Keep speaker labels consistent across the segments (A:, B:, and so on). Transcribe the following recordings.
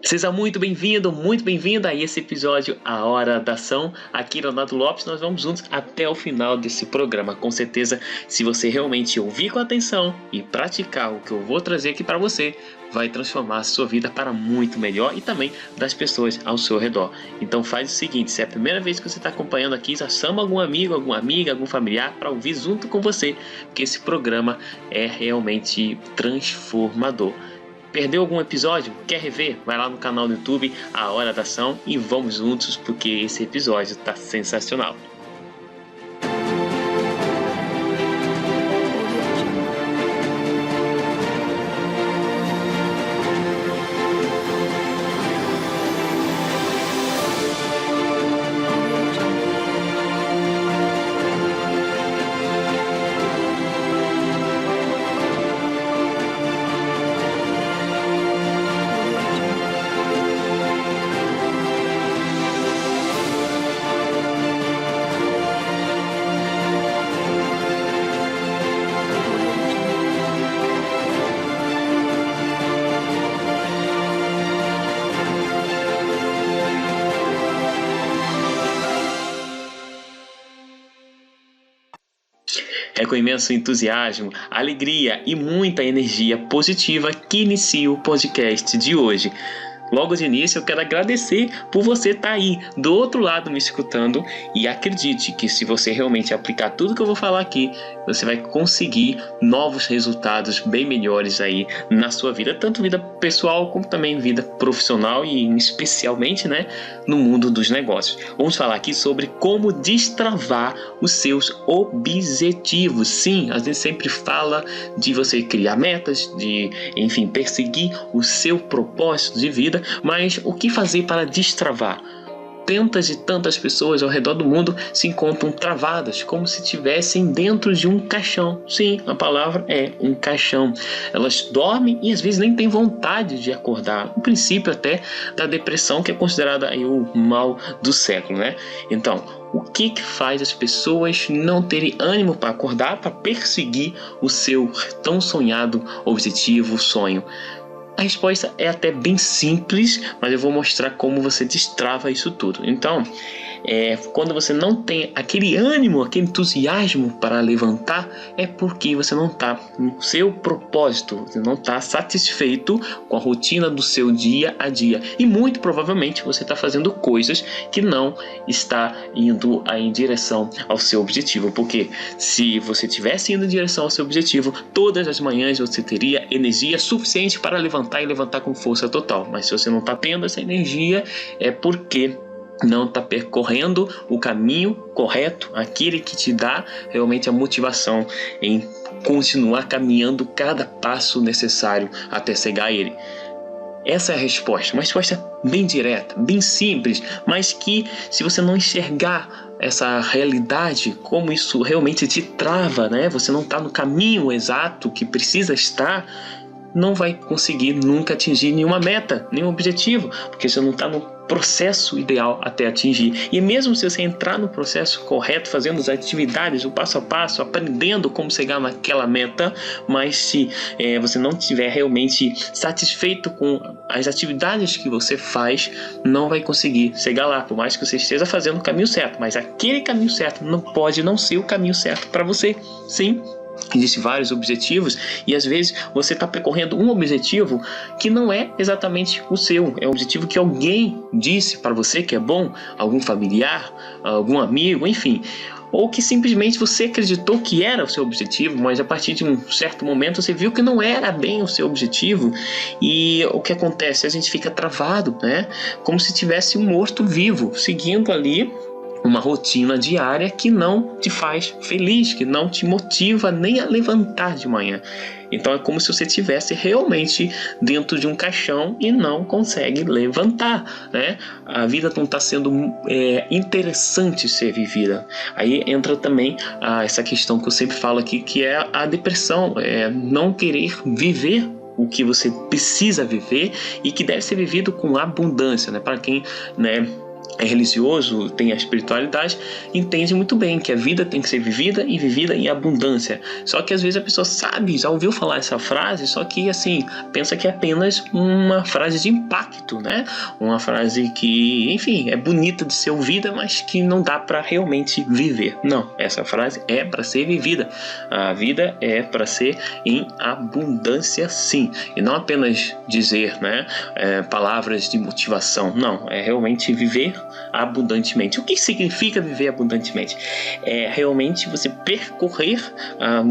A: Seja muito bem-vindo, muito bem-vinda a esse episódio A Hora da Ação. Aqui, Leonardo Lopes, nós vamos juntos até o final desse programa. Com certeza, se você realmente ouvir com atenção e praticar o que eu vou trazer aqui para você, vai transformar a sua vida para muito melhor e também das pessoas ao seu redor. Então faz o seguinte, se é a primeira vez que você está acompanhando aqui, já chama algum amigo, alguma amiga, algum familiar para ouvir junto com você, porque esse programa é realmente transformador. Perdeu algum episódio? Quer rever? Vai lá no canal do YouTube, A Hora da Ação, e vamos juntos porque esse episódio está sensacional. É com imenso entusiasmo, alegria e muita energia positiva que inicio o podcast de hoje. Logo de início, eu quero agradecer por você estar aí do outro lado me escutando, e acredite que se você realmente aplicar tudo que eu vou falar aqui, você vai conseguir novos resultados bem melhores aí na sua vida, tanto vida pessoal como também vida profissional e especialmente, no mundo dos negócios. Vamos falar aqui sobre como destravar os seus objetivos. Sim, a gente sempre fala de você criar metas, de, enfim, perseguir o seu propósito de vida, mas o que fazer para destravar? Tantas e tantas pessoas ao redor do mundo se encontram travadas, como se estivessem dentro de um caixão. Sim, a palavra é um caixão. Elas dormem e às vezes nem têm vontade de acordar. O princípio até da depressão, que é considerada aí o mal do século, Então, o que faz as pessoas não terem ânimo para acordar, para perseguir o seu tão sonhado objetivo, sonho? A resposta é até bem simples, mas eu vou mostrar como você destrava isso tudo. Então, quando você não tem aquele ânimo, aquele entusiasmo para levantar, é porque você não está no seu propósito, você não está satisfeito com a rotina do seu dia a dia. E muito provavelmente você está fazendo coisas que não está indo em direção ao seu objetivo. Porque se você estivesse indo em direção ao seu objetivo, todas as manhãs você teria energia suficiente para levantar e levantar com força total. Mas se você não está tendo essa energia, é porque não está percorrendo o caminho correto, aquele que te dá realmente a motivação em continuar caminhando cada passo necessário até chegar a ele. Essa é a resposta, uma resposta bem direta, bem simples, mas que se você não enxergar essa realidade, como isso realmente te trava, você não está no caminho exato que precisa estar, não vai conseguir nunca atingir nenhuma meta, nenhum objetivo, porque você não está no processo ideal até atingir. E mesmo se você entrar no processo correto, fazendo as atividades, o passo a passo, aprendendo como chegar naquela meta, mas se você não estiver realmente satisfeito com as atividades que você faz, não vai conseguir chegar lá, por mais que você esteja fazendo o caminho certo, mas aquele caminho certo não pode não ser o caminho certo para você. Sim, existem vários objetivos e às vezes você está percorrendo um objetivo que não é exatamente o seu, é um objetivo que alguém disse para você que é bom, algum familiar, algum amigo, enfim, ou que simplesmente você acreditou que era o seu objetivo, mas a partir de um certo momento você viu que não era bem o seu objetivo. E o que acontece? A gente fica travado, como se tivesse um morto-vivo, seguindo ali uma rotina diária que não te faz feliz, que não te motiva nem a levantar de manhã. Então é como se você estivesse realmente dentro de um caixão e não consegue levantar, A vida não está sendo interessante ser vivida. Aí entra também essa questão que eu sempre falo aqui, que é a depressão, não querer viver o que você precisa viver e que deve ser vivido com abundância, para quem, é religioso, tem a espiritualidade, entende muito bem que a vida tem que ser vivida e vivida em abundância. Só que às vezes a pessoa sabe, já ouviu falar essa frase, só que assim, pensa que é apenas uma frase de impacto, né? Uma frase que, enfim, é bonita de ser ouvida, mas que não dá para realmente viver. Não, essa frase é para ser vivida. A vida é para ser em abundância, sim. E não apenas dizer, né, palavras de motivação. Não, é realmente viver abundantemente. O que significa viver abundantemente? É realmente você percorrer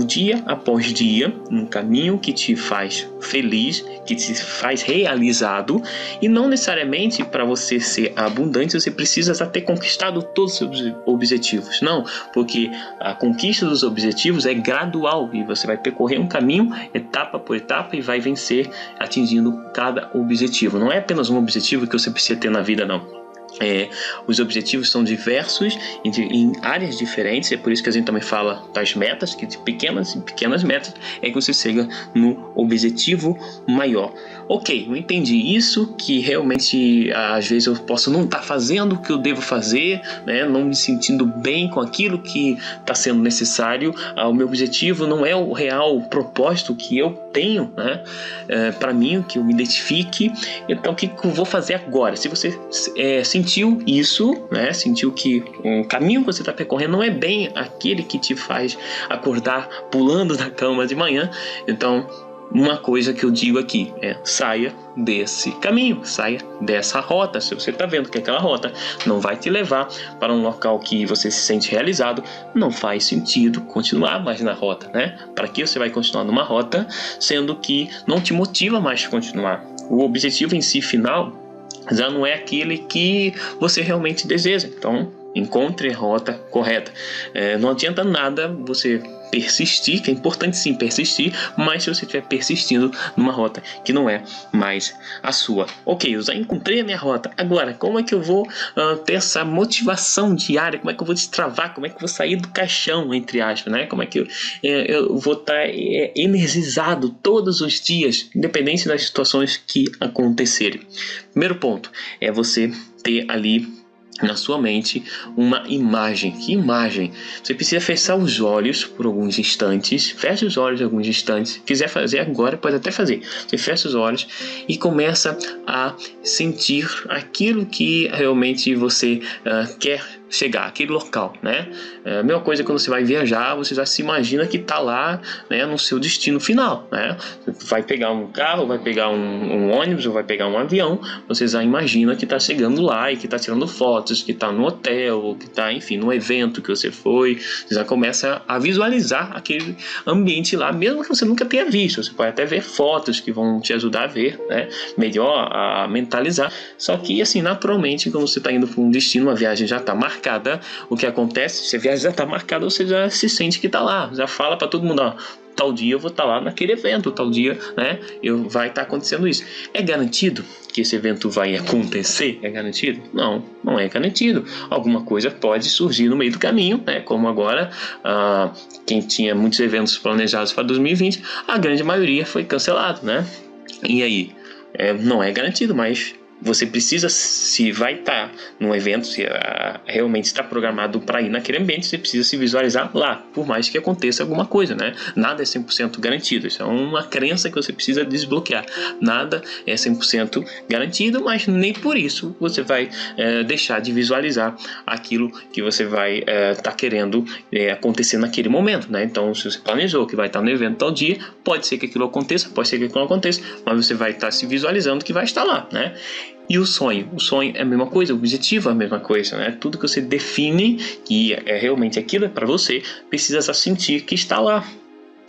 A: dia após dia um caminho que te faz feliz, que te faz realizado, e não necessariamente para você ser abundante você precisa já ter conquistado todos os seus objetivos. Não, porque a conquista dos objetivos é gradual e você vai percorrer um caminho etapa por etapa e vai vencer atingindo cada objetivo. Não é apenas um objetivo que você precisa ter na vida, não. Os objetivos são diversos em áreas diferentes, é por isso que a gente também fala das metas, que de pequenas metas é que você chega no objetivo maior. Ok, eu entendi isso, que realmente às vezes eu posso não estar fazendo o que eu devo fazer, né, não me sentindo bem com aquilo que está sendo necessário. O meu objetivo não é o real propósito que eu tenho, né, para mim, que eu me identifique. Então o que eu vou fazer agora? Se você sentiu isso, né, sentiu que o caminho que você está percorrendo não é bem aquele que te faz acordar pulando da cama de manhã, então uma coisa que eu digo aqui é: saia desse caminho, saia dessa rota. Se você está vendo que aquela rota não vai te levar para um local que você se sente realizado, não faz sentido continuar mais na rota, né? Para que você vai continuar numa rota sendo que não te motiva mais a continuar? O objetivo em si final já não é aquele que você realmente deseja. Então, encontre a rota correta. Não adianta nada você persistir, que é importante sim persistir, mas se você estiver persistindo numa rota que não é mais a sua. Ok, eu já encontrei a minha rota. Agora, como é que eu vou ter essa motivação diária? Como é que eu vou destravar? Como é que eu vou sair do caixão, entre aspas, né? Como é que eu vou estar energizado todos os dias, independente das situações que acontecerem? Primeiro ponto é você ter ali na sua mente uma imagem. Que imagem? Você precisa fechar os olhos por alguns instantes. Fecha os olhos alguns instantes. Se quiser fazer agora, pode até fazer. Você fecha os olhos e começa a sentir aquilo que realmente você quer chegar, aquele local, né? A mesma coisa quando você vai viajar, você já se imagina que está lá, né, no seu destino final, né? Você vai pegar um carro, vai pegar um ônibus, ou vai pegar um avião, você já imagina que está chegando lá e que está tirando fotos, que está no hotel, que está, enfim, no evento que você foi. Você já começa a visualizar aquele ambiente lá, mesmo que você nunca tenha visto. Você pode até ver fotos que vão te ajudar a ver, né, melhor, a mentalizar. Só que, assim, naturalmente, quando você está indo para um destino, uma viagem já está marcada, o que acontece? Se a viagem já está marcada, você já se sente que está lá, já fala para todo mundo: ó, tal dia eu vou estar lá naquele evento, tal dia, né, vai estar acontecendo isso. É garantido que esse evento vai acontecer? É garantido? Não, não é garantido. Alguma coisa pode surgir no meio do caminho, né, como agora, quem tinha muitos eventos planejados para 2020, a grande maioria foi cancelado, né? E aí? Não é garantido, mas você precisa, se vai estar num evento, se realmente está programado para ir naquele ambiente, você precisa se visualizar lá, por mais que aconteça alguma coisa, né? Nada é 100% garantido, isso é uma crença que você precisa desbloquear. Nada é 100% garantido, mas nem por isso você vai deixar de visualizar aquilo que você vai estar querendo acontecer naquele momento, né? Então, se você planejou que vai estar no evento tal dia, pode ser que aquilo aconteça, pode ser que aquilo não aconteça, mas você vai estar se visualizando que vai estar lá, né? E o sonho é a mesma coisa, o objetivo é a mesma coisa, né? Tudo que você define que realmente aquilo é para você, precisa só sentir que está lá.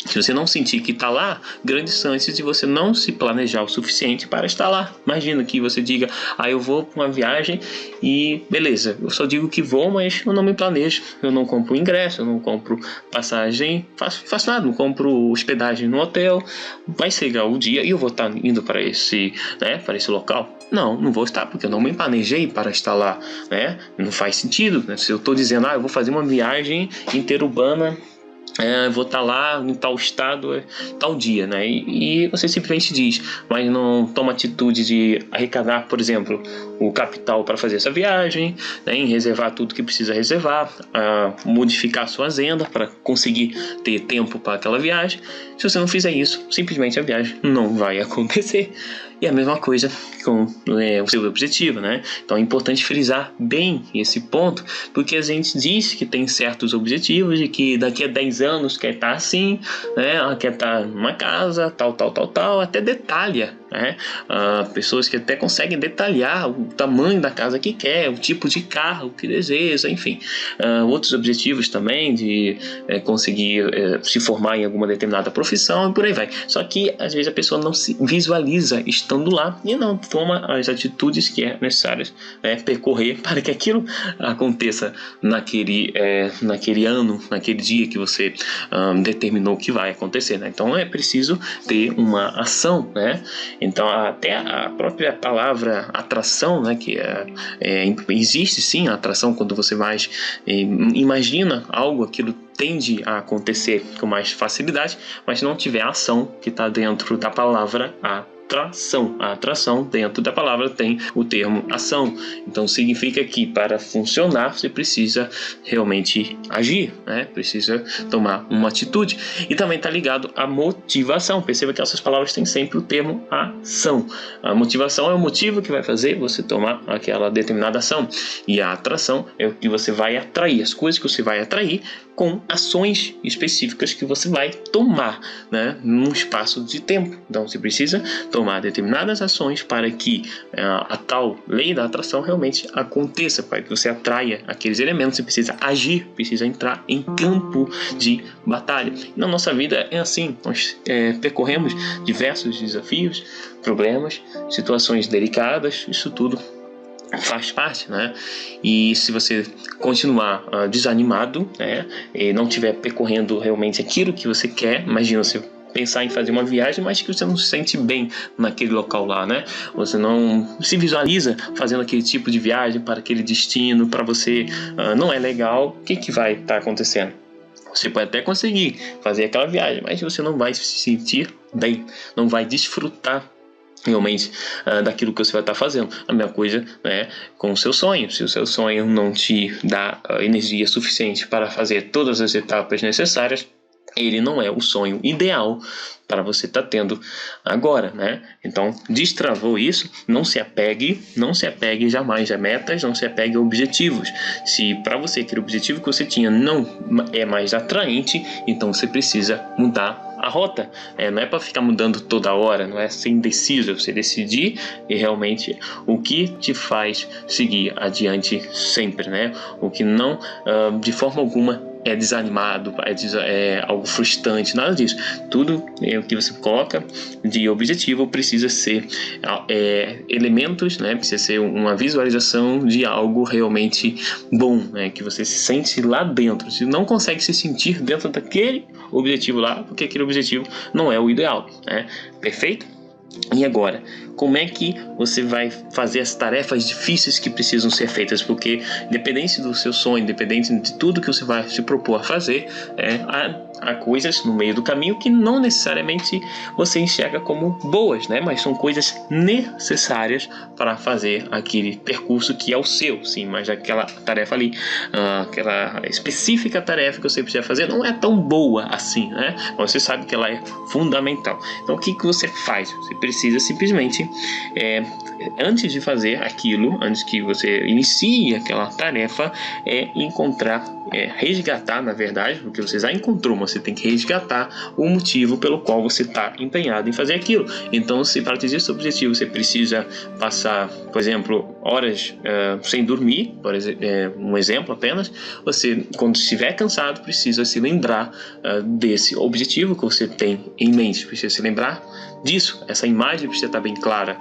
A: Se você não sentir que está lá, grandes chances de você não se planejar o suficiente para estar lá. Imagina que você diga: eu vou para uma viagem e beleza, eu só digo que vou, mas eu não me planejo, eu não compro ingresso, eu não compro passagem, faço nada, não compro hospedagem no hotel. Vai chegar o dia e eu vou estar indo para esse local? Não vou estar, porque eu não me planejei para estar lá, né? Não faz sentido, né? Se eu estou dizendo: eu vou fazer uma viagem interurbana vou estar lá em tal estado, tal dia, né? E você simplesmente diz, mas não toma atitude de arrecadar, por exemplo, o capital para fazer essa viagem, né? Em reservar tudo que precisa reservar, modificar a sua agenda para conseguir ter tempo para aquela viagem. Se você não fizer isso, simplesmente a viagem não vai acontecer. E a mesma coisa com o seu objetivo, né? Então é importante frisar bem esse ponto, porque a gente diz que tem certos objetivos e que daqui a 10 anos quer estar assim, né? Quer estar numa casa, tal, até detalha, né? Pessoas que até conseguem detalhar o tamanho da casa que quer, o tipo de carro que deseja, enfim. Outros objetivos também de conseguir se formar em alguma determinada profissão e por aí vai. Só que às vezes a pessoa não se visualiza estando lá e não toma as atitudes que é necessárias percorrer para que aquilo aconteça naquele ano, naquele dia que você determinou que vai acontecer, né? Então é preciso ter uma ação, né? Então até a própria palavra atração, né? Que existe sim a atração quando você mais imagina algo, aquilo tende a acontecer com mais facilidade, mas não tiver a ação que está dentro da palavra atração. A atração dentro da palavra tem o termo ação. Então significa que para funcionar você precisa realmente agir, né? Precisa tomar uma atitude. E também está ligado à motivação. Perceba que essas palavras têm sempre o termo ação. A motivação é o motivo que vai fazer você tomar aquela determinada ação. E a atração é o que você vai atrair, as coisas que você vai atrair com ações específicas que você vai tomar, né, num espaço de tempo. Então você precisa tomar determinadas ações para que a tal lei da atração realmente aconteça, para que você atraia aqueles elementos. Você precisa agir, precisa entrar em campo de batalha. E na nossa vida é assim, nós percorremos diversos desafios, problemas, situações delicadas, isso tudo faz parte, né? E se você continuar desanimado, né, e não estiver percorrendo realmente aquilo que você quer, imagina você pensar em fazer uma viagem, mas que você não se sente bem naquele local lá, né? Você não se visualiza fazendo aquele tipo de viagem para aquele destino, para você não é legal. O que vai estar acontecendo? Você pode até conseguir fazer aquela viagem, mas você não vai se sentir bem, não vai desfrutar realmente daquilo que você vai estar fazendo. A mesma coisa, né, com o seu sonho. Se o seu sonho não te dá energia suficiente para fazer todas as etapas necessárias, ele não é o sonho ideal para você estar tendo agora, né? Então, destravou isso, não se apegue jamais a metas, não se apegue a objetivos. Se para você aquele objetivo que você tinha não é mais atraente, então você precisa mudar a rota. Não é para ficar mudando toda hora, não é ser indeciso, você decidir e realmente o que te faz seguir adiante sempre, né? O que não, de forma alguma, é desanimado, é algo frustrante, nada disso. Tudo o que você coloca de objetivo precisa ser elementos, né? Precisa ser uma visualização de algo realmente bom, né? Que você se sente lá dentro. Se não consegue se sentir dentro daquele objetivo lá, porque aquele objetivo não é o ideal, né? Perfeito? E agora, como é que você vai fazer as tarefas difíceis que precisam ser feitas? Porque independente do seu sonho, independente de tudo que você vai se propor a fazer, há coisas no meio do caminho que não necessariamente você enxerga como boas, né? Mas são coisas necessárias para fazer aquele percurso que é o seu, sim, mas aquela tarefa ali, aquela específica tarefa que você precisa fazer não é tão boa assim, né? Mas você sabe que ela é fundamental. Então o que você faz? Você precisa simplesmente, antes de fazer aquilo, antes que você inicie aquela tarefa, resgatar, na verdade, porque você já encontrou, mas você tem que resgatar o motivo pelo qual você está empenhado em fazer aquilo. Então, se para atingir esse objetivo você precisa passar, por exemplo, horas sem dormir, um exemplo apenas, você, quando estiver cansado, precisa se lembrar desse objetivo que você tem em mente, precisa se lembrar disso, essa imagem precisa estar bem clara.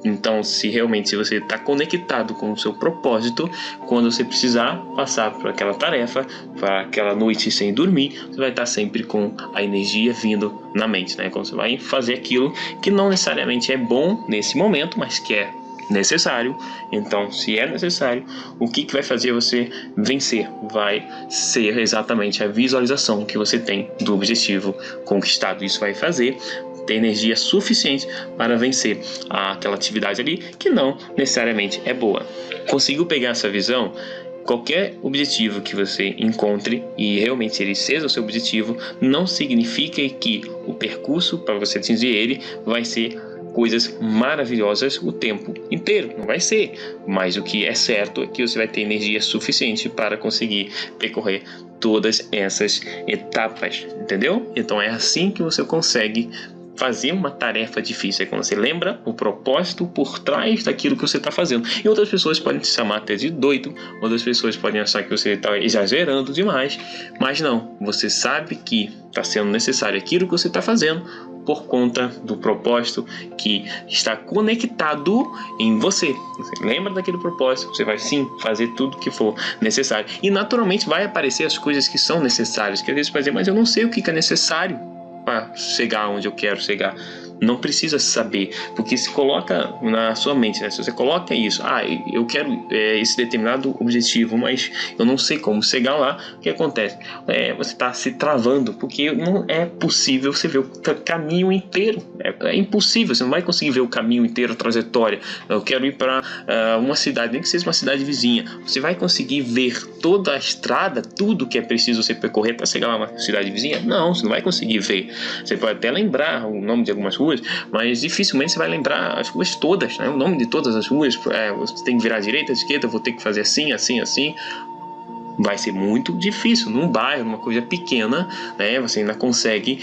A: Então, se realmente você está conectado com o seu propósito, quando você precisar passar por aquela tarefa, para aquela noite sem dormir, você vai estar sempre com a energia vindo na mente, né? Quando você vai fazer aquilo que não necessariamente é bom nesse momento, mas que é necessário. Então, se é necessário, o que vai fazer você vencer? Vai ser exatamente a visualização que você tem do objetivo conquistado. Isso vai fazer ter energia suficiente para vencer aquela atividade ali que não necessariamente é boa. Conseguiu pegar essa visão? Qualquer objetivo que você encontre e realmente ele seja o seu objetivo, não significa que o percurso para você atingir ele vai ser coisas maravilhosas o tempo inteiro, não vai ser, mas o que é certo é que você vai ter energia suficiente para conseguir percorrer todas essas etapas, entendeu? Então é assim que você consegue fazer uma tarefa difícil, é quando você lembra o propósito por trás daquilo que você está fazendo. E outras pessoas podem te chamar até de doido, outras pessoas podem achar que você está exagerando demais, mas não, você sabe que está sendo necessário aquilo que você está fazendo por conta do propósito que está conectado em você. Você lembra daquele propósito, você vai sim fazer tudo que for necessário. E naturalmente vai aparecer as coisas que são necessárias, que às vezes vai dizer, mas eu não sei o que é necessário para chegar onde eu quero chegar. Não precisa saber, porque se coloca na sua mente, né? Se você coloca isso, eu quero esse determinado objetivo, mas eu não sei como chegar lá, o que acontece? Você está se travando, porque não é possível você ver o caminho inteiro, é impossível, você não vai conseguir ver o caminho inteiro, a trajetória. Eu quero ir para uma cidade, nem que seja uma cidade vizinha, você vai conseguir ver toda a estrada, tudo que é preciso você percorrer para chegar lá na cidade vizinha? Não, você não vai conseguir ver. Você pode até lembrar o nome de algumas ruas, mas dificilmente você vai lembrar as ruas todas, né? O nome de todas as ruas. Você tem que virar à direita, à esquerda, vou ter que fazer assim, assim, assim. Vai ser muito difícil. Num bairro, numa coisa pequena, né, você ainda consegue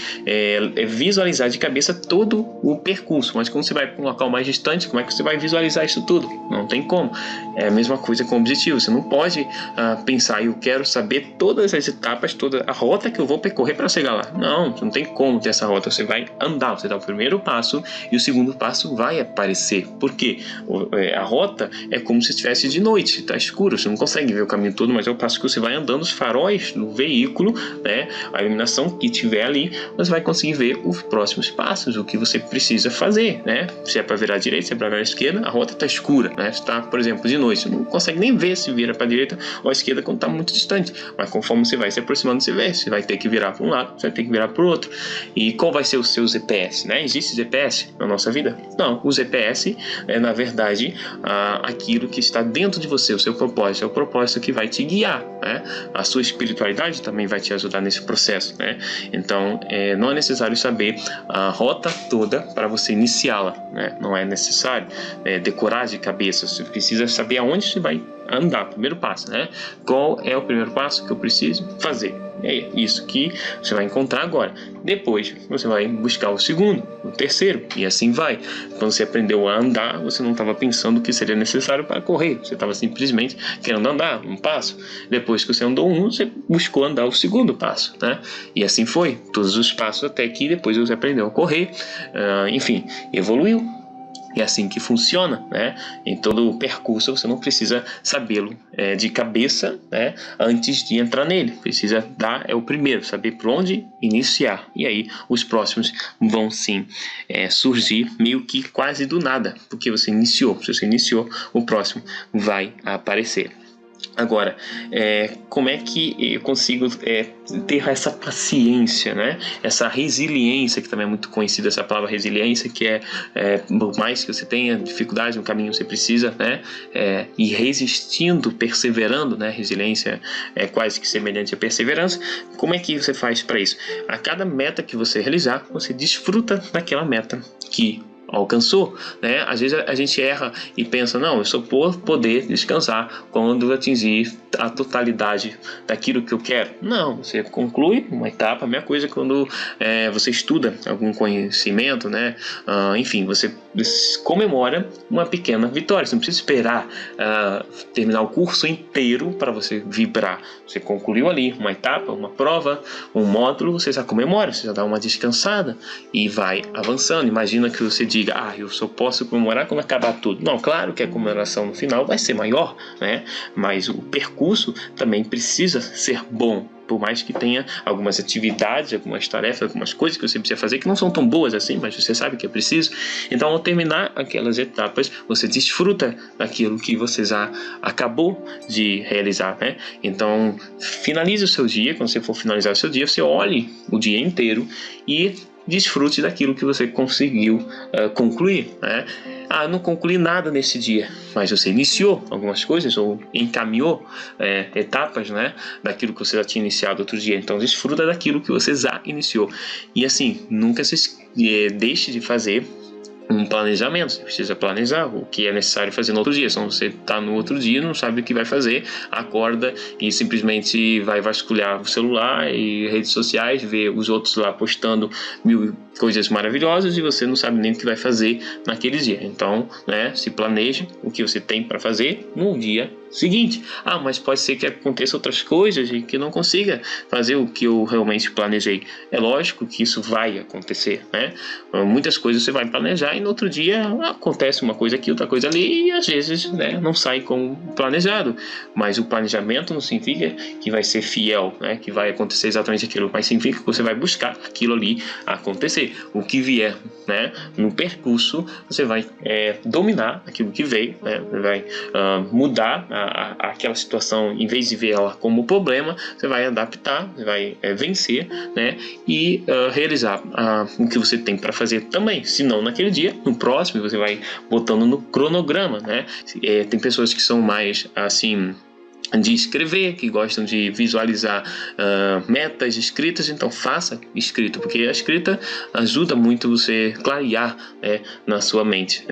A: visualizar de cabeça todo o percurso, mas quando você vai para um local mais distante, como é que você vai visualizar isso tudo? Não tem como. É a mesma coisa com o objetivo. Você não pode pensar, eu quero saber todas as etapas, toda a rota que eu vou percorrer para chegar lá. Não, você não tem como ter essa rota. Você vai andar, você dá o primeiro passo e o segundo passo vai aparecer. Por quê? A rota é como se estivesse de noite, está escuro, você não consegue ver o caminho todo, mas é o passo que você vai andando, os faróis do veículo, né, a iluminação que tiver ali, você vai conseguir ver os próximos passos, o que você precisa fazer, né? Se é para virar à direita, se é para virar à esquerda, a rota está escura, né? Você está, por exemplo, de noite, você não consegue nem ver se vira para a direita ou à esquerda quando está muito distante, mas conforme você vai se aproximando, você vai ter que virar para um lado, você vai ter que virar para o outro. E qual vai ser o seu GPS, né? Existe GPS na nossa vida? Não, o GPS é, na verdade, aquilo que está dentro de você, o seu propósito, é o propósito que vai te guiar, né? A sua espiritualidade também vai te ajudar nesse processo, né? Então, não é necessário saber a rota toda para você iniciá-la, né? Não é necessário decorar de cabeça, você precisa saber aonde você vai andar, primeiro passo, né? Qual é o primeiro passo que eu preciso fazer? É isso que você vai encontrar agora. Depois você vai buscar o segundo, o terceiro, e assim vai. Quando você aprendeu a andar, você não estava pensando o que seria necessário para correr, você estava simplesmente querendo andar um passo. Depois que você andou um, você buscou andar o segundo passo, né? E assim foi, todos os passos até que depois você aprendeu a correr, enfim, evoluiu. É assim que funciona, né? Em todo o percurso você não precisa sabê-lo de cabeça, né? Antes de entrar nele. Precisa dar o primeiro, saber por onde iniciar. E aí os próximos vão sim surgir meio que quase do nada, porque você iniciou. Se você iniciou, o próximo vai aparecer. Agora, como é que eu consigo ter essa paciência, né? Essa resiliência, que também é muito conhecida, essa palavra resiliência, que por mais que você tenha dificuldade no caminho, você precisa, né? Ir resistindo, perseverando, né? Resiliência é quase que semelhante à perseverança. Como é que você faz para isso? A cada meta que você realizar, você desfruta daquela meta que alcançou, né? Às vezes a gente erra e pensa, não, eu só vou poder descansar quando eu atingir a totalidade daquilo que eu quero. Não, você conclui uma etapa. A mesma coisa quando você estuda algum conhecimento, né? Enfim, você comemora uma pequena vitória. Você não precisa esperar terminar o curso inteiro para você vibrar. Você concluiu ali uma etapa, uma prova, um módulo, você já comemora, você já dá uma descansada e vai avançando. Imagina que você diga, eu só posso comemorar quando acabar tudo. Não, claro que a comemoração no final vai ser maior, né? Mas o percurso também precisa ser bom, por mais que tenha algumas atividades, algumas tarefas, algumas coisas que você precisa fazer que não são tão boas assim, mas você sabe que é preciso. Então, ao terminar aquelas etapas, você desfruta daquilo que você já acabou de realizar, né? Então, finalize o seu dia. Quando você for finalizar o seu dia, você olhe o dia inteiro e desfrute daquilo que você conseguiu concluir, né? Não concluí nada nesse dia, mas você iniciou algumas coisas ou encaminhou etapas, né, daquilo que você já tinha iniciado outro dia. Então desfruta daquilo que você já iniciou. E assim, nunca deixe de fazer um planejamento. Você precisa planejar o que é necessário fazer no outro dia. Senão você está no outro dia, não sabe o que vai fazer, acorda e simplesmente vai vasculhar o celular e redes sociais, ver os outros lá postando 1000 coisas maravilhosas e você não sabe nem o que vai fazer naquele dia. Então, né, se planeje o que você tem para fazer no dia seguinte. Mas pode ser que aconteça outras coisas e que não consiga fazer o que eu realmente planejei. É lógico que isso vai acontecer, né? Muitas coisas você vai planejar e no outro dia acontece uma coisa aqui, outra coisa ali e às vezes, né, não sai como planejado. Mas o planejamento não significa que vai ser fiel, né, que vai acontecer exatamente aquilo, mas significa que você vai buscar aquilo ali acontecer. O que vier, né, no percurso, você vai dominar aquilo que veio, né, vai mudar aquela situação. Em vez de ver ela como problema, você vai adaptar, você vai vencer, né, e realizar o que você tem para fazer também. Se não naquele dia, no próximo você vai botando no cronograma, né? Tem pessoas que são mais assim de escrever, que gostam de visualizar metas escritas, então faça escrito, porque a escrita ajuda muito você clarear, né, na sua mente,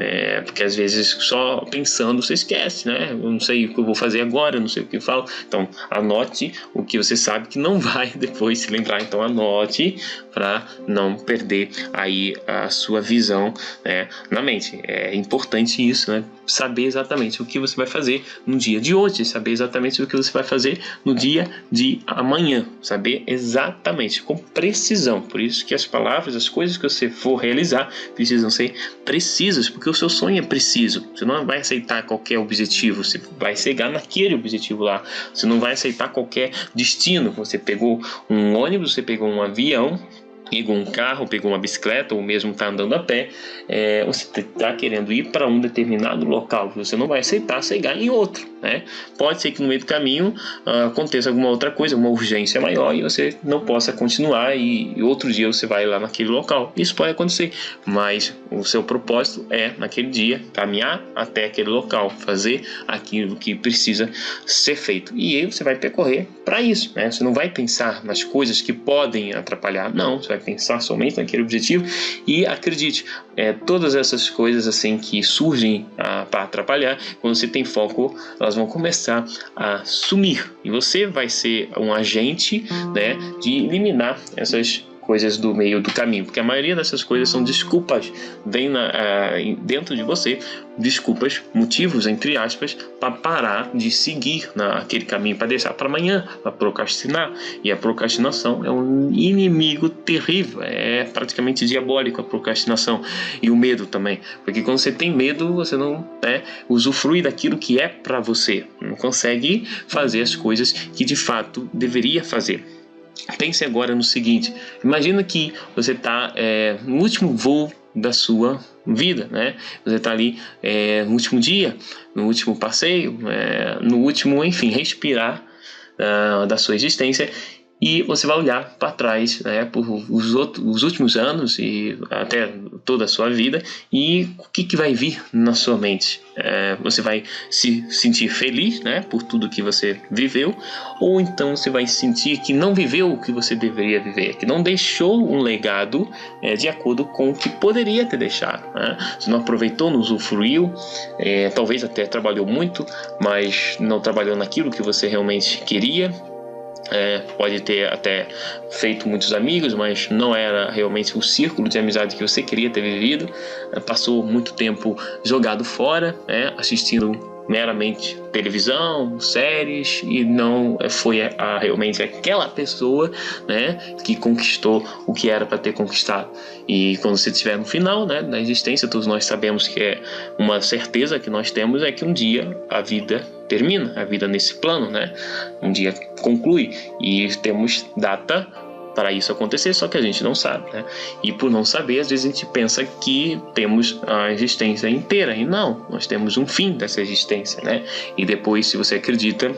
A: porque às vezes só pensando você esquece, né? Eu não sei o que eu vou fazer agora, eu não sei o que eu falo. Então anote o que você sabe que não vai depois se lembrar, então anote para não perder aí a sua visão, né, na mente. É importante isso, né? Saber exatamente o que você vai fazer no dia de hoje, saber exatamente o que você vai fazer no dia de amanhã, saber exatamente, com precisão. Por isso que as palavras, as coisas que você for realizar precisam ser precisas, porque o seu sonho é preciso. Você não vai aceitar qualquer objetivo, você vai chegar naquele objetivo lá. Você não vai aceitar qualquer destino. Você pegou um ônibus, você pegou um avião, pegou um carro, pegou uma bicicleta ou mesmo está andando a pé, você está querendo ir para um determinado local, você não vai aceitar chegar em outro, né? Pode ser que no meio do caminho aconteça alguma outra coisa, uma urgência maior e você não possa continuar e outro dia você vai lá naquele local. Isso pode acontecer, mas o seu propósito é naquele dia caminhar até aquele local, fazer aquilo que precisa ser feito, e aí você vai percorrer para isso, né? Você não vai pensar nas coisas que podem atrapalhar, não, você vai pensar somente naquele objetivo. E acredite, todas essas coisas assim que surgem para atrapalhar, quando você tem foco, elas vão começar a sumir e você vai ser um agente, né, de eliminar essas coisas do meio do caminho, porque a maioria dessas coisas são desculpas, vem dentro de você, desculpas, motivos, entre aspas, para parar de seguir naquele caminho, para deixar para amanhã, para procrastinar. E a procrastinação é um inimigo terrível, é praticamente diabólico a procrastinação. E o medo também, porque quando você tem medo, você não usufrui daquilo que é para você, não consegue fazer as coisas que de fato deveria fazer. Pense agora no seguinte: imagina que você está no último voo da sua vida, né? Você está ali no último dia, no último passeio, no último, enfim, respirar da sua existência. E você vai olhar para trás, né, por os últimos anos e até toda a sua vida, e o que vai vir na sua mente? Você vai se sentir feliz, né, por tudo que você viveu, ou então você vai sentir que não viveu o que você deveria viver, que não deixou um legado de acordo com o que poderia ter deixado, né? Você não aproveitou, não usufruiu, talvez até trabalhou muito, mas não trabalhou naquilo que você realmente queria. Pode ter até feito muitos amigos, mas não era realmente o círculo de amizade que você queria ter vivido. Passou muito tempo jogado fora, assistindo meramente televisão, séries, e não foi realmente aquela pessoa, né, que conquistou o que era para ter conquistado. E quando você estiver no final, né, da existência, todos nós sabemos que é uma certeza que nós temos, é que um dia a vida termina, a vida nesse plano, né, um dia conclui, e temos data para isso acontecer, só que a gente não sabe, né? E por não saber, às vezes a gente pensa que temos a existência inteira, e não, nós temos um fim dessa existência, né? E depois, se você acredita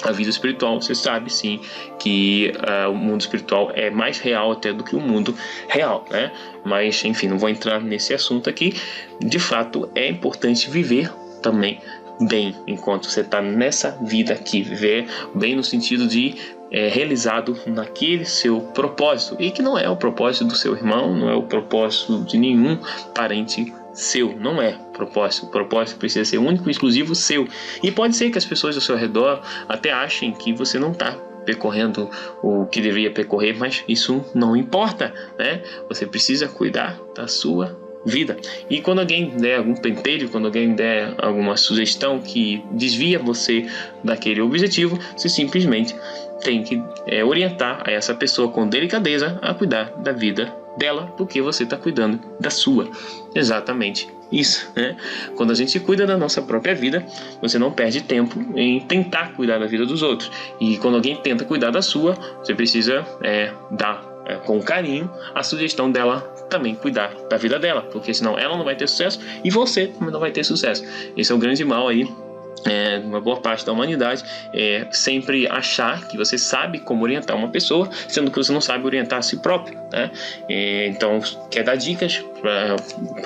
A: a vida espiritual, você sabe sim que o mundo espiritual é mais real até do que o mundo real, né? Mas enfim, não vou entrar nesse assunto aqui. De fato, é importante viver também bem enquanto você está nessa vida aqui, viver bem no sentido de realizado naquele seu propósito, e que não é o propósito do seu irmão, não é o propósito de nenhum parente seu, não é propósito. O propósito precisa ser único e exclusivo seu. E pode ser que as pessoas ao seu redor até achem que você não está percorrendo o que deveria percorrer, mas isso não importa, né? Você precisa cuidar da sua vida. E quando alguém der algum pentelho, quando alguém der alguma sugestão que desvia você daquele objetivo, você simplesmente tem que orientar a essa pessoa com delicadeza a cuidar da vida dela, porque você está cuidando da sua. Exatamente isso, né? Quando a gente cuida da nossa própria vida, você não perde tempo em tentar cuidar da vida dos outros. E quando alguém tenta cuidar da sua, você precisa dar com carinho a sugestão dela também cuidar da vida dela, porque senão ela não vai ter sucesso e você também não vai ter sucesso. Esse é o grande mal aí, uma boa parte da humanidade, sempre achar que você sabe como orientar uma pessoa, sendo que você não sabe orientar a si próprio, né? Então, quer dar dicas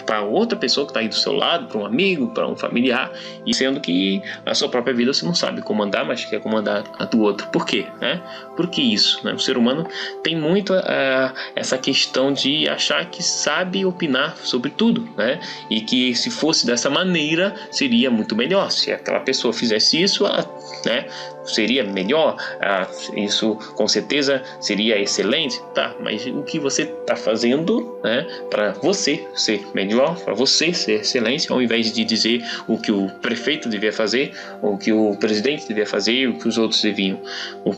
A: para outra pessoa que está aí do seu lado, para um amigo, para um familiar, e sendo que a sua própria vida você não sabe comandar, mas quer comandar a do outro. Por quê? Né? Por que isso? Né? O ser humano tem muito essa questão de achar que sabe opinar sobre tudo, né? E que se fosse dessa maneira seria muito melhor. Se aquela pessoa fizesse isso, né, seria melhor, isso com certeza seria excelente, tá? Mas o que você está fazendo, né, para você ser melhor, para você ser excelente, ao invés de dizer o que o prefeito devia fazer, ou o que o presidente devia fazer, o que os outros deviam?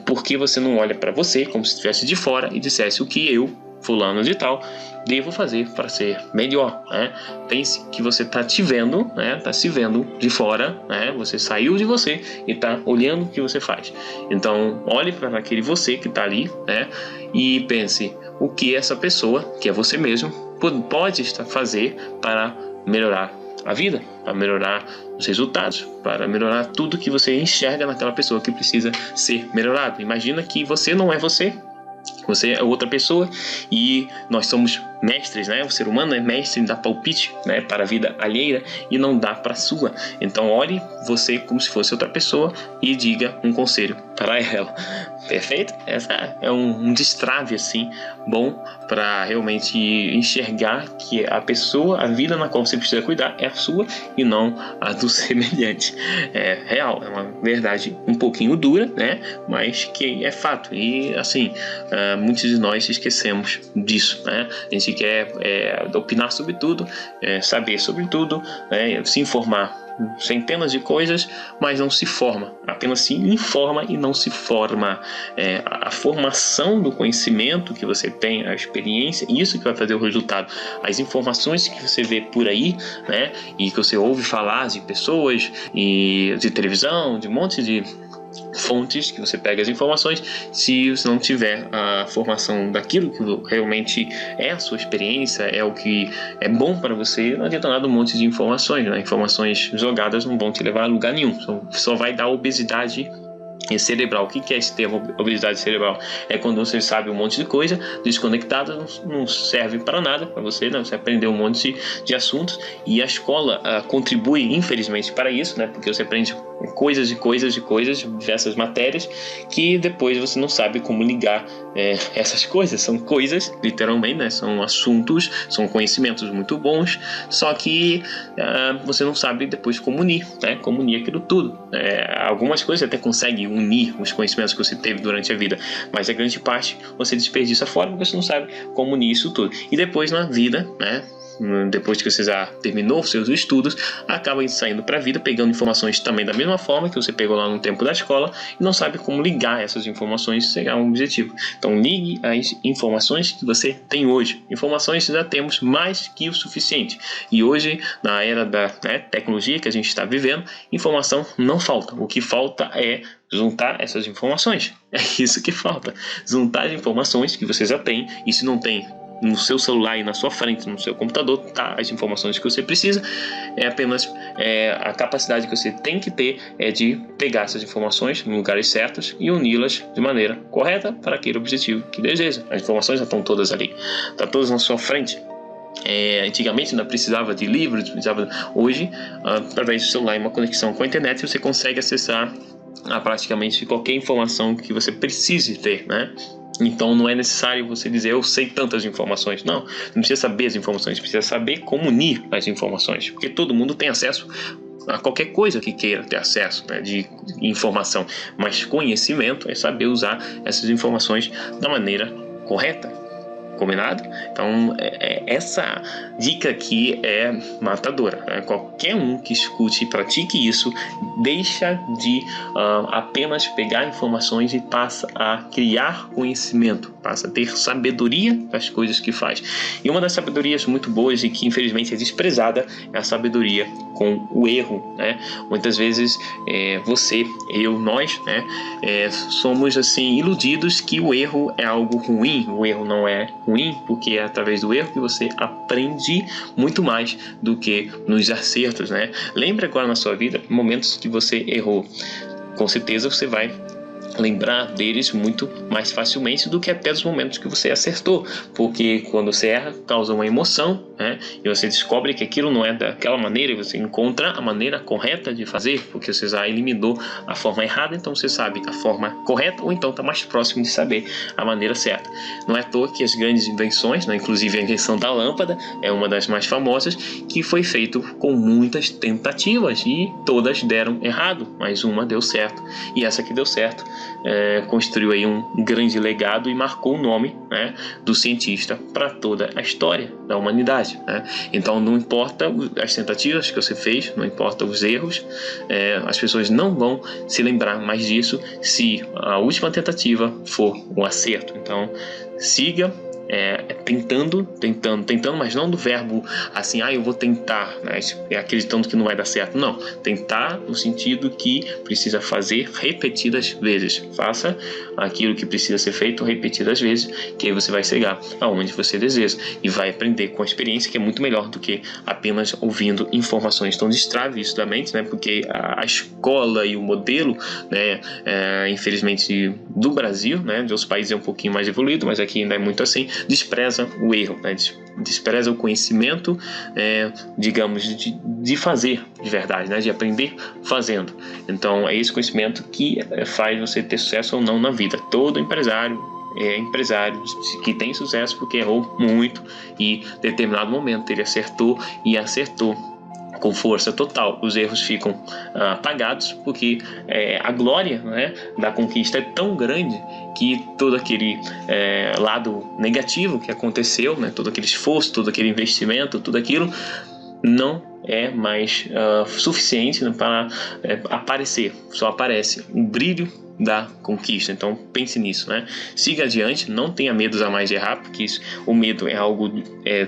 A: Por que você não olha para você como se estivesse de fora e dissesse o que eu, fulano de tal, devo fazer para ser melhor, né? Pense que você está te vendo, né? Está se vendo de fora, né? Você saiu de você e está olhando o que você faz. Então, olhe para aquele você que está ali, né? E pense o que essa pessoa, que é você mesmo, pode fazer para melhorar a vida, para melhorar os resultados, para melhorar tudo que você enxerga naquela pessoa que precisa ser melhorado. Imagina que você não é você. Você é outra pessoa e nós somos mestres, né? O ser humano é mestre em dar palpite, né, para a vida alheia e não dá para a sua. Então olhe você como se fosse outra pessoa e diga um conselho para ela. Perfeito? Essa é um destrave assim bom para realmente enxergar que a pessoa, a vida na qual você precisa cuidar é a sua e não a do semelhante. É real, é uma verdade um pouquinho dura, né? Mas que é fato. E assim, muitos de nós esquecemos disso, né? A gente quer opinar sobre tudo, saber sobre tudo, né? Se informar centenas de coisas, mas não se forma, apenas se informa e não se forma. A formação do conhecimento que você tem, a experiência, isso que vai fazer o resultado. As informações que você vê por aí, né, e que você ouve falar de pessoas e de televisão, de um monte de fontes que você pega as informações, se você não tiver a formação daquilo que realmente é a sua experiência, é o que é bom para você, não adianta nada um monte de informações, né? Informações jogadas não vão te levar a lugar nenhum, só vai dar obesidade cerebral. O que é esse termo obesidade cerebral? É quando você sabe um monte de coisa desconectada, não serve para nada para você, né? Você aprendeu um monte de assuntos e a escola contribui infelizmente para isso, né? Porque você aprende coisas, diversas matérias que depois você não sabe como ligar essas coisas. São coisas, literalmente, né? São assuntos, são conhecimentos muito bons, só que você não sabe depois como unir, né? Como unir aquilo tudo. Algumas coisas até consegue unir os conhecimentos que você teve durante a vida, mas a grande parte você desperdiça fora porque você não sabe como unir isso tudo. E depois na vida, né, depois que você já terminou os seus estudos, acaba saindo para a vida, pegando informações também da mesma forma que você pegou lá no tempo da escola e não sabe como ligar essas informações e chegar a um objetivo. Então ligue as informações que você tem hoje. Informações já temos mais que o suficiente. E hoje, na era da tecnologia que a gente está vivendo, informação não falta. O que falta é juntar essas informações. É isso que falta. Juntar as informações que você já tem, e se não tem no seu celular e na sua frente, no seu computador, tá as informações que você precisa. É apenas a capacidade que você tem que ter é de pegar essas informações em lugares certos e uni-las de maneira correta para aquele objetivo que deseja. As informações já estão todas ali, estão todas na sua frente. Antigamente ainda precisava de livros, hoje, através do celular e uma conexão com a internet, você consegue acessar praticamente qualquer informação que você precise ter, né? Então não é necessário você dizer eu sei tantas informações. Não precisa saber as informações, precisa saber como unir as informações, porque todo mundo tem acesso a qualquer coisa que queira ter acesso, né, de informação, mas conhecimento é saber usar essas informações da maneira correta. Combinado? Então essa dica aqui é matadora, né? Qualquer um que escute e pratique isso deixa de apenas pegar informações e passa a criar conhecimento, passa a ter sabedoria das coisas que faz. E uma das sabedorias muito boas e que infelizmente é desprezada é a sabedoria com o erro, né? Muitas vezes você, eu, nós, né, somos assim iludidos que o erro é algo ruim. O erro não é ruim, porque é através do erro que você aprende muito mais do que nos acertos, né? Lembre agora na sua vida momentos que você errou. Com certeza você vai lembrar deles muito mais facilmente do que até dos momentos que você acertou, porque quando você erra causa uma emoção, né? E você descobre que aquilo não é daquela maneira e você encontra a maneira correta de fazer, porque você já eliminou a forma errada, então você sabe a forma correta, ou então está mais próximo de saber a maneira certa. Não é à toa que as grandes invenções, né, inclusive a invenção da lâmpada é uma das mais famosas, que foi feito com muitas tentativas e todas deram errado, mas uma deu certo, e essa que deu certo construiu aí um grande legado e marcou o nome, né, do cientista para toda a história da humanidade, né? Então não importa as tentativas que você fez, não importa os erros, as pessoas não vão se lembrar mais disso se a última tentativa for um acerto. Então siga tentando, mas não do verbo assim, eu vou tentar, né, acreditando que não vai dar certo. Não, tentar no sentido que precisa fazer repetidas vezes. Faça aquilo que precisa ser feito repetidas vezes, que aí você vai chegar aonde você deseja e vai aprender com a experiência, que é muito melhor do que apenas ouvindo informações. Então destrave isso da mente, né, porque a escola e o modelo, né, infelizmente do Brasil, né, de outros países é um pouquinho mais evoluído, mas aqui ainda é muito assim, despreza o erro, né? Despreza o conhecimento, digamos, de fazer de verdade, né? De aprender fazendo. Então é esse conhecimento que faz você ter sucesso ou não na vida. Todo empresário é empresário que tem sucesso porque errou muito e em determinado momento ele acertou com força total. Os erros ficam apagados porque a glória, né, da conquista é tão grande que todo aquele lado negativo que aconteceu, né, todo aquele esforço, todo aquele investimento, tudo aquilo não é mais suficiente, né, para aparecer. Só aparece o brilho da conquista. Então pense nisso, né? Siga adiante, não tenha medo jamais de errar, porque o medo é algo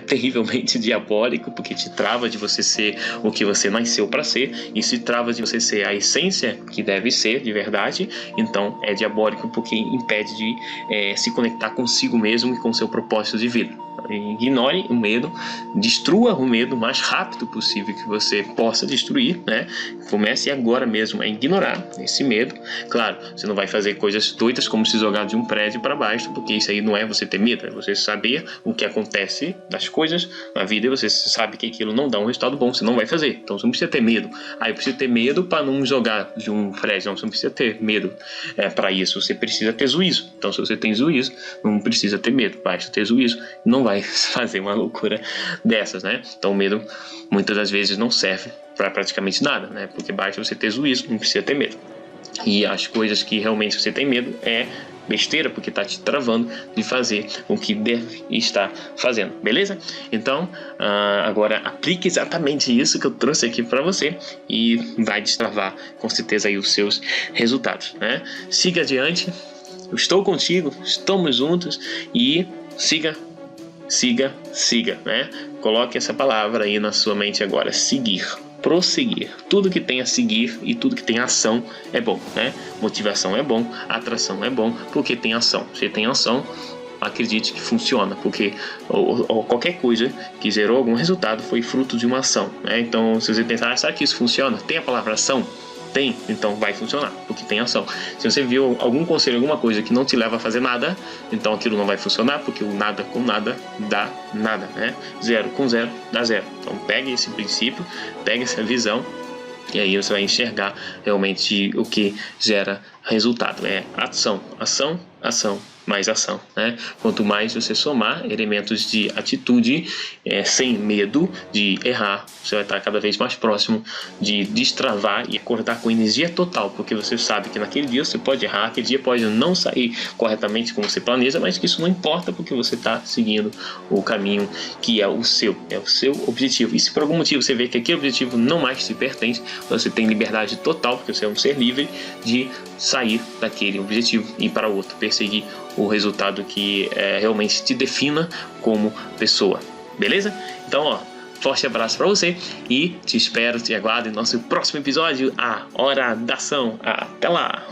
A: terrivelmente diabólico, porque te trava de você ser o que você nasceu para ser, e se trava de você ser a essência que deve ser de verdade. Então é diabólico porque impede de se conectar consigo mesmo e com seu propósito de vida. Ignore o medo, destrua o medo o mais rápido possível que você possa destruir, né? Comece agora mesmo a ignorar esse medo. Claro, você não vai fazer coisas doidas como se jogar de um prédio para baixo, porque isso aí não é você ter medo, é você saber o que acontece das coisas na vida e você sabe que aquilo não dá um resultado bom, você não vai fazer. Então você não precisa ter medo. Eu preciso ter medo para não jogar de um prédio. Não, você não precisa ter medo para isso, você precisa ter juízo. Então se você tem juízo, não precisa ter medo, basta ter juízo, não vai fazer uma loucura dessas, né? Então o medo muitas das vezes não serve para praticamente nada, né? Porque basta você ter juízo, não precisa ter medo. E as coisas que realmente você tem medo besteira, porque está te travando de fazer o que deve estar fazendo, beleza? Então, agora aplique exatamente isso que eu trouxe aqui para você e vai destravar com certeza aí os seus resultados, né? Siga adiante, eu estou contigo, estamos juntos e siga, né? Coloque essa palavra aí na sua mente agora, seguir. Prosseguir. Tudo que tem a seguir e tudo que tem ação é bom, né? Motivação é bom, atração é bom, porque tem ação. Se tem ação, acredite que funciona, porque ou qualquer coisa que gerou algum resultado foi fruto de uma ação, né? Então, se você pensar, será que isso funciona? Tem a palavra ação? Tem, então vai funcionar, porque tem ação. Se você viu algum conselho, alguma coisa que não te leva a fazer nada, então aquilo não vai funcionar, porque o nada com nada dá nada, né? 0 com 0 dá 0. Então pegue esse princípio, pegue essa visão, e aí você vai enxergar realmente o que gera resultado. É ação, ação, ação, mais ação, né? Quanto mais você somar elementos de atitude, sem medo de errar, você vai estar cada vez mais próximo de destravar e acordar com energia total, porque você sabe que naquele dia você pode errar, aquele dia pode não sair corretamente como você planeja, mas que isso não importa, porque você está seguindo o caminho que é o seu objetivo. E se por algum motivo você vê que aquele objetivo não mais te pertence, você tem liberdade total, porque você é um ser livre, de sair daquele objetivo e ir para outro, perseguir o resultado que realmente te defina como pessoa, beleza? Então, forte abraço para você e te aguardo em nosso próximo episódio, A Hora da Ação. Até lá!